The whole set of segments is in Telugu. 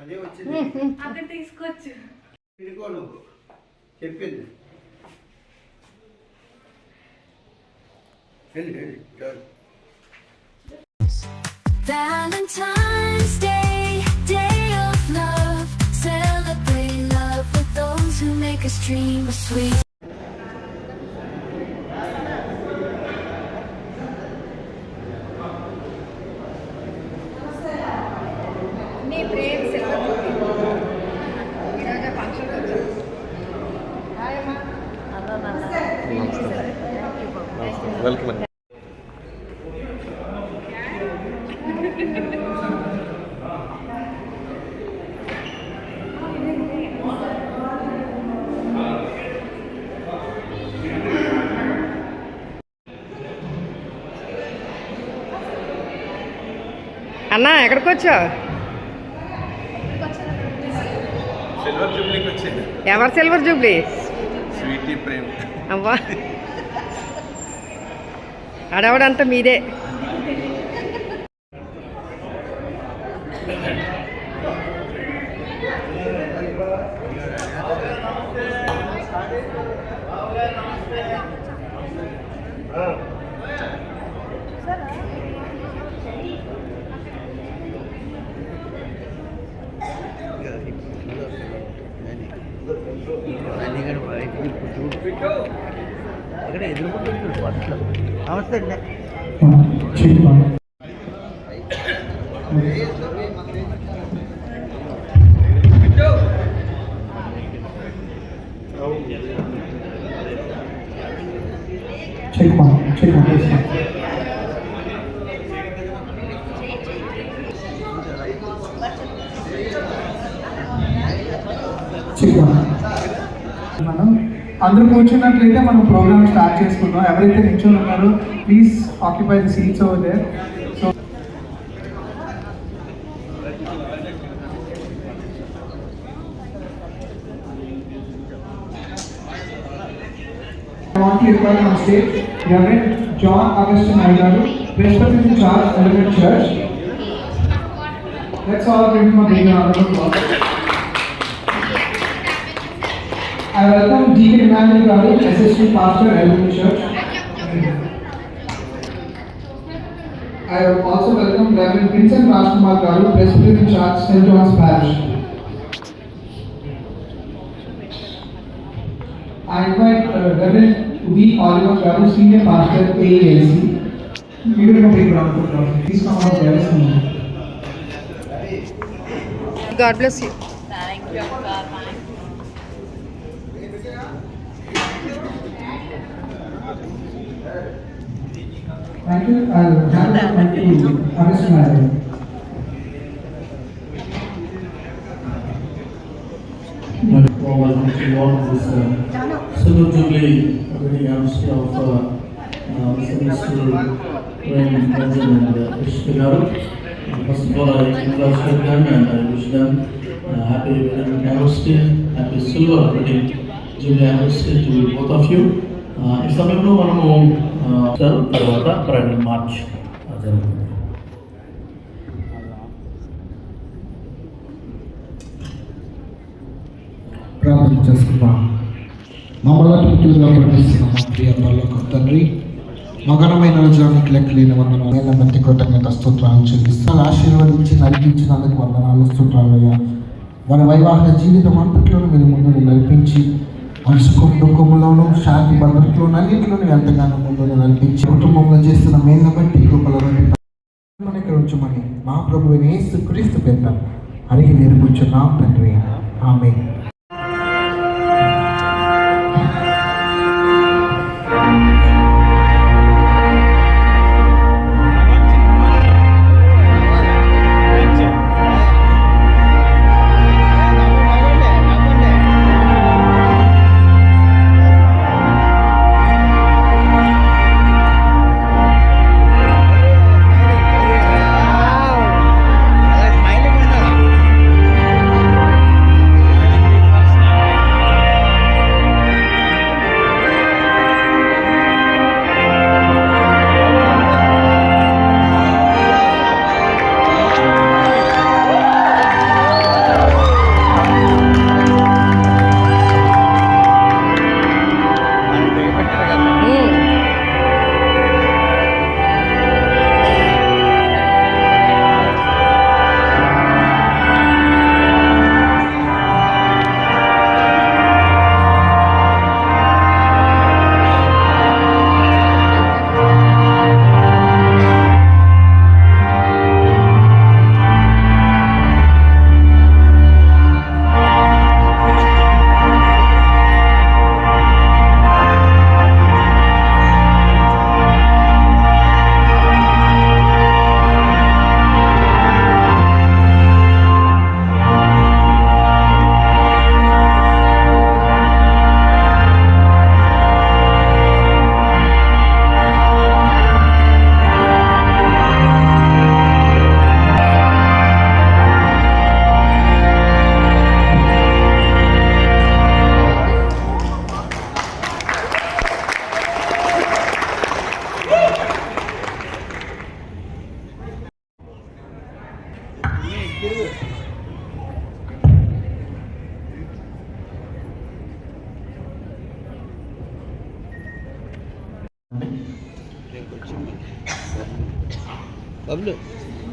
అదే వచ్చింది అక్కడ తీసుకోవచ్చు తిరుకో నువ్వు చెప్పింది Valentine's Day, day of love. Celebrate love with those who make us dream of sweet. Welcome అన్నా ఎక్కడికి వచ్చావు? సిల్వర్ జూబ్లీకి వచ్చింది. ఎవరు సిల్వర్ జూబ్లీ? స్వీటీ ప్రేమ్. అవ్వా అడవడంతా మీదే. నమస్తే మనం అందరూ కూర్చున్నట్లయితే మనం ప్రోగ్రామ్ స్టార్ట్ చేసుకుందాం. ఎవరైతే నిల్చొని ఉన్నారో please occupy the seats over there. So I want to invite on stage Reverend John Augustine Ayyaru, Presbyterian Church, Element Church. Let's all give him a big round of applause. I welcome Deacon Emmanuel Garu, Assistant Pastor, Element Church. I also welcome Reverend Vincent Rajkumar Garu, Presbyterian Church, St. John's Parish. I invite Reverend V. Oliver Garu, Senior Pastor, AAC. Give him a big round of applause. Please come out there. God bless you. Thank you అక్క. Thank you. I'll hand it back to Augustine Ayyaru. Welcome to all of this Silver Jubilee wedding anniversary of Mr. Raymond Benjamin and Krishna Garu. First of all, I congratulate them and I wish them happy wedding anniversary, happy silver wedding Jubilee anniversary to both of you. ఈ సమయంలో మనము తర్వాత బ్రైడల్ మార్చ్ జరుగుతుంది. ప్రార్థన చేసుకుందాం. మమ్మల్ని మిత్రులుగా ప్రకటిస్తున్న మా ప్రియ పరలోక తండ్రి, మగనమైన నిజానికి లెక్కలేని వందనాలు బట్టి కృతజ్ఞత స్తోత్రాలు చెల్లిస్తాను. ఆశీర్వదించి నడిపించినందుకు వందనాలు స్తోత్రాలయ్యా. వారి వైవాహిక జీవితం అంతట్లోనూ మీరు ముందు నడిపించి వారి సుఖం దుఃఖంలోనూ శాంతి భద్రతలోనూ అన్నింటిలోనూ ఎంతగానో ముందు నడిపించి కుటుంబంలో చేస్తున్న మేలును బట్టి కృపలను ఉంచమని మా ప్రభువైన యేసుక్రీస్తు పేరిట అడిగి నేర్పించున్నాం తండ్రి. ఆమేన్.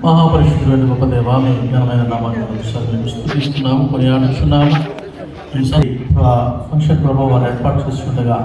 మహాపరిశుద్ధుడైన గొప్ప దేవా, మీ ఘనమైన నామాన్ని స్తుతిస్తున్నాము, కొనియాడుతున్నాము. ఈసారి ఫంక్షన్ ప్రభావం వారు ఏర్పాటు చేస్తుండగా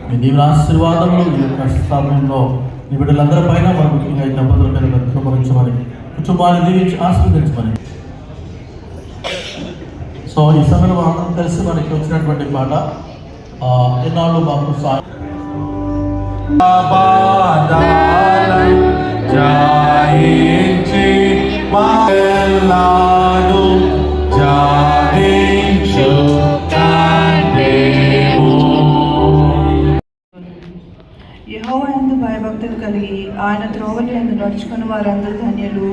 మీ దీవెన ఆశీర్వాదములు ఈ యొక్క స్థాపనలో మీ బిడ్డలందరి పైన వారు ముఖ్యంగా ఈ దంపతుల మీద కృపరించమని, కుటుంబాన్ని దీవించి ఆశీర్వదించమని. సో ఈ సమయంలో అందరం కలిసి మనకి వచ్చినటువంటి పాట ఎన్నాళ్ళు మాకు జాయించి మాలాను జాయించు యెహోవా యందు భయభక్తులు కలిగి ఆయన త్రోవలు యందు నడుచుకుని వారందరూ ధన్యులు.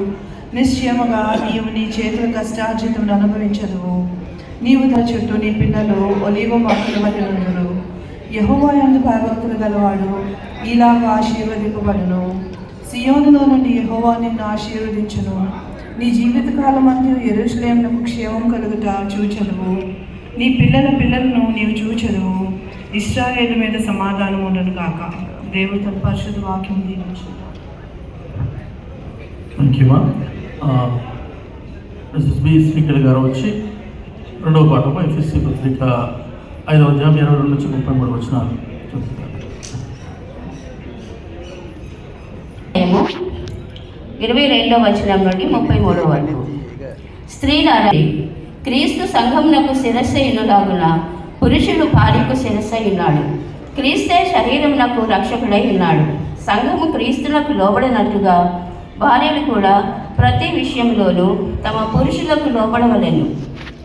నిశ్చయముగా నీవు నీ చేతుల కష్టార్జితమును అనుభవించదువు. నీవు తన చుట్టూ నీ పిల్లలు ఒలీవ మొక్కల మధ్య నుండురు. యెహోవా యందు భయభక్తులు గలవాడు ఇలాగ ఆశీర్వదింపబడును. సియోనులో నుండి యెహోవా నిన్ను ఆశీర్వదించును. నీ జీవితకాలం అందు యెరూషలేమునకు క్షేమం కలుగుట చూచెదవు. నీ పిల్లల పిల్లలను నీవు చూచెదవు. ఇశ్రాయేలు మీద సమాధానం ఉండను కాక. దేవుడు తన పరిశుద్ధ వాక్యం దీవించును. బి శ్రీకర్ గారు వచ్చి రెండవ పాఠము ఎఫ్ఎస్సి పత్రిక 5వ అధ్యాయం 22 నుంచి 33 వచనాలు చదువుతారు. 22వ వచనం నుండి 33 వరకు. స్త్రీలారా, క్రీస్తు సంఘమునకు శిరస్సైనలాగున పురుషులు భార్యకు శిరస్సైనాడు. క్రీస్తే శరీరమునకు రక్షకుడై ఉన్నాడు. సంఘము క్రీస్తులకు లోబడినట్టుగా భార్యలు కూడా ప్రతి విషయంలోనూ తమ పురుషులకు లోబడవలెను.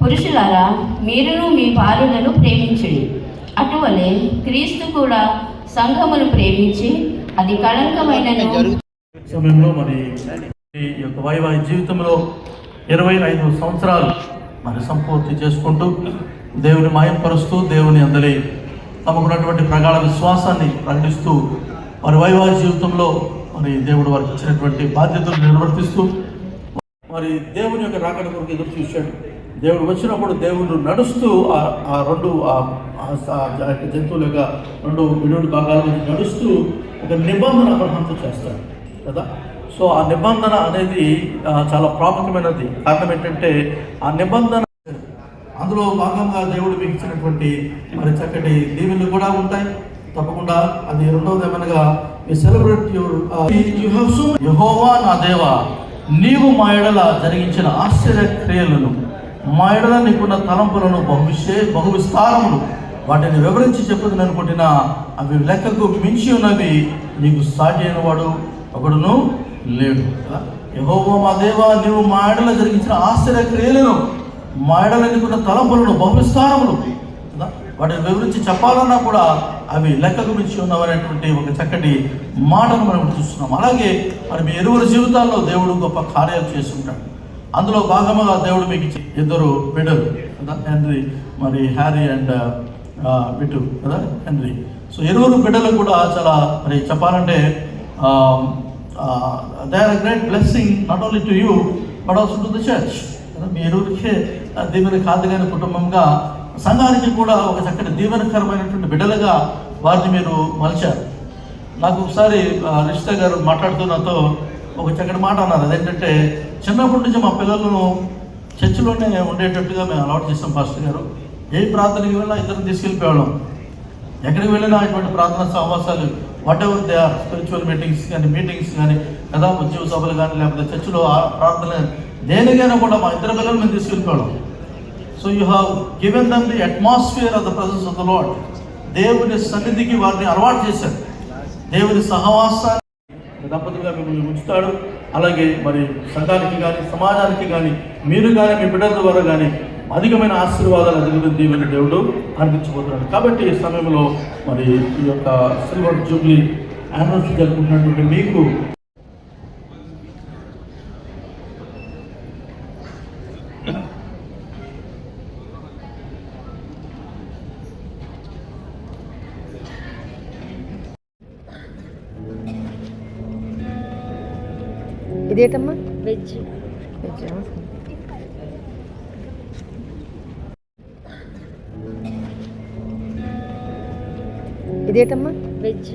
పురుషులారా, మీరును మీ భార్యలను ప్రేమించుడి. అటువలే క్రీస్తు కూడా సంఘమును ప్రేమించి అది కళంకమైన సమయంలో మరి ఈ యొక్క వైవాహిక జీవితంలో 25 సంవత్సరాలు మరి సంపూర్తి చేసుకుంటూ దేవుని మాయపరుస్తూ దేవుని అందరి తమకున్నటువంటి ప్రగాఢ విశ్వాసాన్ని ప్రకటిస్తూ వారి వైవాహిక జీవితంలో మరి దేవుడు వారికి ఇచ్చినటువంటి బాధ్యతలు నిర్వర్తిస్తూ మరి దేవుని యొక్క రాకడ కొరకు ఎదురు చూశాడు. దేవుడు వచ్చినప్పుడు దేవుడు నడుస్తూ ఆ రెండు జంతువుల యొక్క రెండు విడుదల భాగాల మీద నడుస్తూ ఒక నిబంధన అబ్రహాంతో చేస్తాడు కదా. సో ఆ నిబంధన అనేది చాలా ప్రాముఖ్యమైనది. కారణం ఏంటంటే ఆ నిబంధన అందులో భాగంగా దేవుడు మీకు ఇచ్చినటువంటి మరి చక్కటి దీవెనలు కూడా ఉంటాయి. తప్పకుండా అది రెండవది ఏమనగా యు సెలబ్రేట్ యెహోవా నా దేవా, నీవు మా ఎడల జరిగించిన ఆశ్చర్య క్రియలను, మా ఎడల నీకున్న తలంపులను బహు విస్తారములు వాటిని వివరించి చెప్పుదని అనుకుంటున్నా అవి లెక్కకు మించి ఉన్నవి. నీకు సాటి అయిన వాడు ఒకడును లేడు. యెహోవా మా దేవా, నీవు మా ఎడల జరిగించిన ఆశ్చర్య క్రియలను, మా ఎడల నీకున్న తలంపులను బహు విస్తారములు వాటిని వివరించి చెప్పాలన్నా కూడా అవి లెక్కకు మించి ఉన్నవనేటువంటి ఒక చక్కటి మాటను మనం చూస్తున్నాం. అలాగే మరి మీ ఇరువురి జీవితాల్లో దేవుడు గొప్ప కార్యాలు చేస్తుంటాడు. అందులో భాగంగా దేవుడు మీకు ఇద్దరు బిడ్డలు కదా, హెన్రీ మరి హ్యారీ అండ్ బిట్టు కదా, హెన్రీ. సో ఇరువురు బిడ్డలు కూడా చాలా మరి చెప్పాలంటే they are great blessing not only to you but also to the church. మీ ఇరువురికే దీవెన కాదు కానీ కుటుంబంగా సంఘానికి కూడా ఒక చక్కటి దీవెనకరమైనటువంటి బిడ్డలుగా వారిని మీరు మలిచారు. నాకు ఒకసారి రిషిత గారు మాట్లాడుతూ నాతో ఒక చక్కటి మాట అన్నారు. అదేంటంటే, చిన్నప్పటి నుంచి మా పిల్లలను చర్చిలోనే ఉండేటట్టుగా మేము అలవాటు చేసాం పాస్టర్ గారు. ఏ ప్రార్థనకి వెళ్ళినా ఇద్దరు తీసుకెళ్ళిపోయాం. ఎక్కడికి వెళ్ళినా ఇటువంటి ప్రార్థన సమావేశాలు whatever they are, spiritual meetings కానీ కదా, ఉద్యోగ సభలు కానీ లేకపోతే చర్చిలో ప్రార్థన దేనికైనా కూడా మా ఇద్దరు పిల్లలు మేము తీసుకెళ్ళిపోయాం. So you have given them the atmosphere of the presence of the Lord. దేవుని సన్నిధికి వారిని అలవాటు చేశారు. దేవుని సహవాసాన్ని దంపతులుగా మిమ్మల్ని ఉంచుతాడు. అలాగే మరి సంఘానికి కానీ సమాజానికి కానీ మీరు కానీ మీ బిడ్డల ద్వారా కానీ అధికమైన ఆశీర్వాదాలు అధికమైన దేవుడు అందించబోతున్నాడు. కాబట్టి ఈ సమయంలో మరి ఈ యొక్క సిల్వర్ జూబ్లీ యానివర్సరీ జరుపుకుంటున్నటువంటి మీకు ఇదేటమ్మా? వెజ్. ఇదేటమ్మా? వెజ్.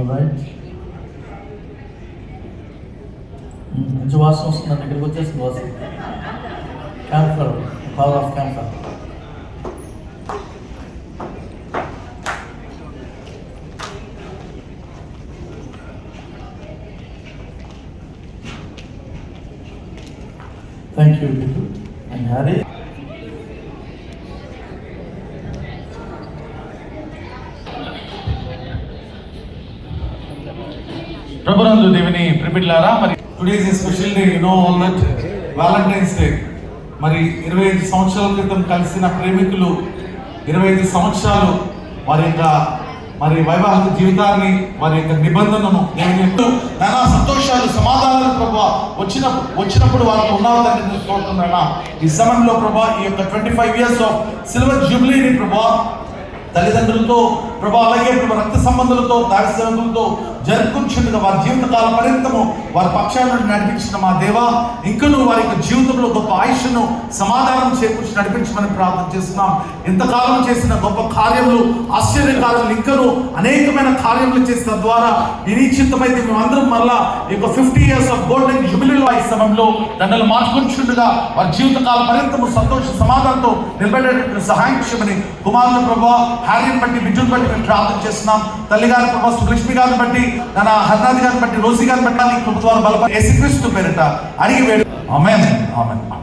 All right. మంచి వాసన వస్తుందండి, ఇక్కడికి వచ్చేసింది వాసన. Camphor, power of camphor. Thank you, Bitu and Harry. ప్రభునందు దేవుని ప్రిమిట్లారా, మరి today is special day, you know all that, Valentine's day. మరి 25 సంవత్సరాల క్రితం కలిసిన ప్రేమికులు 25 సంవత్సరాలు వారి యొక్క మరి వైవాహిక జీవితాన్ని, వారి యొక్క నిబంధనను దేవుని యొక్క నానా సంతోషాలు, సమాధానాలు ప్రభా వచ్చినప్పుడు వారికి ఉన్నతంగా కోరుతున్నాను. ఈ సమయంలో ప్రభా ఈ యొక్క 25 years ఆఫ్ సిల్వర్ జూబ్లీని ప్రభా తల్లిదండ్రులతో ప్రభా, అలాగే ప్రభా రక్త సంబంధులతో, దారి సేవకులతో జరుపుకుంటుండగా వారి జీవితకాల పర్యంతము వారి పక్షాలను నడిపించిన మా దేవా, ఇంకను వారి యొక్క జీవితంలో గొప్ప ఆయుష్ను, సమాధానం చేకూర్చి నడిపించమని ప్రార్థన చేస్తున్నాం. ఇంతకాలం చేసిన గొప్ప కార్యములు, ఆశ్చర్య కార్యములు, ఇంకను అనేకమైన కార్యములు చేసిన ద్వారా నిరీక్షితమైతే మేమందరం మరలా ఈ యొక్క 50 years ఆఫ్ గోల్డెన్ జూబిలీలో ఈ సమయంలో దండలు మార్చుకుంటుండగా వారి జీవితకాల పర్యంతము సంతోష సమాధానంతో నిలబడేటటువంటి సహాయం చేయమని కుమారుల ప్రభా హ్యారీని బట్టి, బిడ్డను బట్టి మేము ప్రార్థన చేస్తున్నాం. తల్లి గారి ప్రభా సులక్ష్మి గారిని బట్టి, నాన్న హర్నాథ్ గారిని బట్టి, రోజీ గారిని బట్టి నీ కృప ద్వారా బలపడి యేసుక్రీస్తు పేరిట అడిగి వేడు. ఆమేన్, ఆమేన్, ఆమేన్.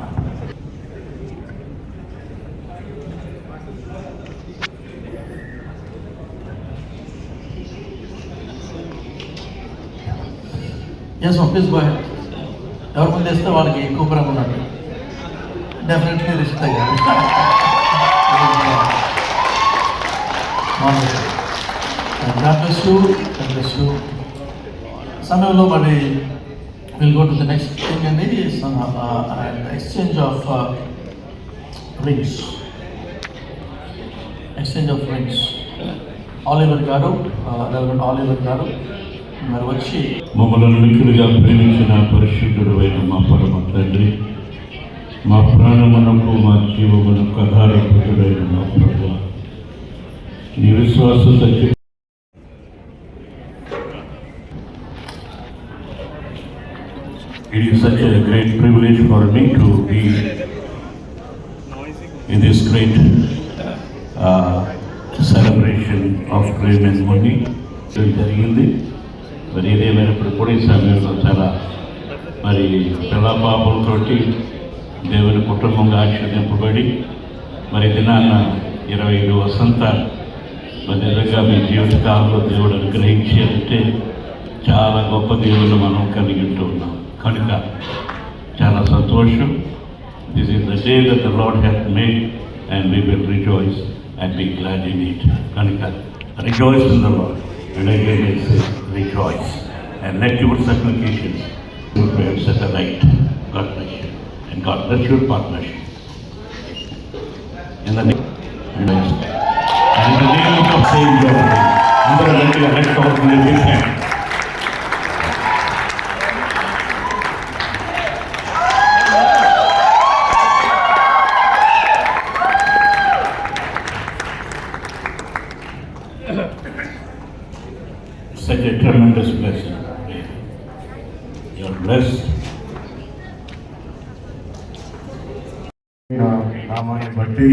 Yes, please go ahead. ఎవరు ముందు వేస్తే వాళ్ళకి ఎక్కువ ప్రేమ ఉన్నట్టు. డెఫినెట్లీ రిషిత గారు. God bless you, God bless you. సమయంలో మరి will go to the next thing అండి, exchange of rings. Exchange of rings. Oliver గారు, రెవరెండ్ ఆలివర్ గారు మరి వచ్చి మమ్మల్ని మిక్కులుగా ప్రేమించిన పరిశుద్ధుడు అయిన మా పరమ తండ్రి, మా ప్రాణమునకు మా జీవమునకు ఆధారపడుడైన మా ప్రభువా, నీ విశ్వాస సత్య It is such a great privilege for me to be in this great celebration of Raymond Muni. జరిగింది. మరి ఇదేమైనప్పుడు కూడా ఈ సమయంలో చాలా మరి పిల్లపాపలతోటి దేవుని కుటుంబంగా ఆశీర్వదింపబడి మరి దినాన్న 25 వసంతాలు మరి నిజంగా మీ జీవితకాలంలో దేవుడు అనుగ్రహించారంటే చాలా గొప్ప దేవుడు మనం కలిగి ఉంటూ ఉన్నాం కనుక చాలా సంతోషం. This is the day that the Lord has made and we will rejoice and be glad in it. కనుక rejoice in the Lord and again I say rejoice and let your supplications, your prayers set aright. God bless you and God bless your partnership. In the name of Saint John, అందరూ గట్టిగా నెక్స్ట్ అవుతుంది. Such a tremendous blessing. You are blessed. నామాన్ని బట్టి